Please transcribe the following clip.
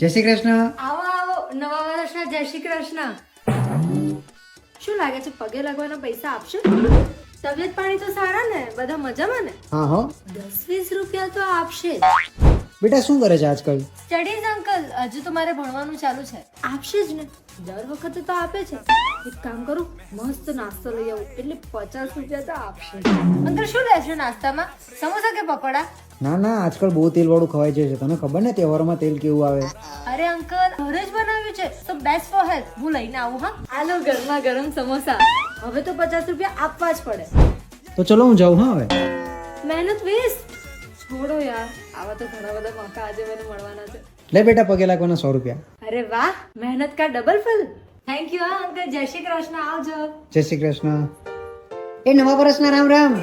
જય શ્રી કૃષ્ણ. આવો આવો, નવા વર્ષના જય શ્રી કૃષ્ણ. શું લાગે છે, પગે લાગવાના પૈસા આપશે? તબિયત પાણી તો સારા ને? બધા મજામાં ને? હા હો. 10-20 રૂપિયા તો આપશે જ. બેટા શું કરે છે આજકાલ? સ્ટડીઝ અંકલ, હજુ તો મારે ભણવાનું ચાલુ છે. આપશે જ ને, દર વખતે તો આપે છે. એક કામ કરું, મસ્ત નાસ્તો લઈ આવું, એટલે 50 રૂપિયા તો આપશે. અંકલ શું લેશો નાસ્તામાં? સમોસા કે પકોડા? ના ના, આજકાલ બહુ તેલ વાળું ખવાય છે. તને ખબર ને તહેવારોમાં તેલ કેવું આવે? અરે અંકલ, ઘરે જ બનાવ્યું છે તો બેસ્ટ ફોર હેલ્થ. હું લઈને આવું. હા, આલો ગરમા ગરમ સમોસા. હવે તો 50 રૂપિયા આપવા જ પડે. તો ચલો હું જાઉં. હા હવે મહેનત વેસ્ટ. છોડો યાર, આવા તો ઘણા બધા મોકા આજે મને મળવાના છે. લે બેટા, પગે લાગવાના 100 રૂપિયા. અરે વાહ, મહેનત કા ડબલ ફલ. થેન્ક યુ હા અંકલ. જય શ્રી કૃષ્ણ. આવજો. જય શ્રી કૃષ્ણ. એ નવા વર્ષના રામ રામ.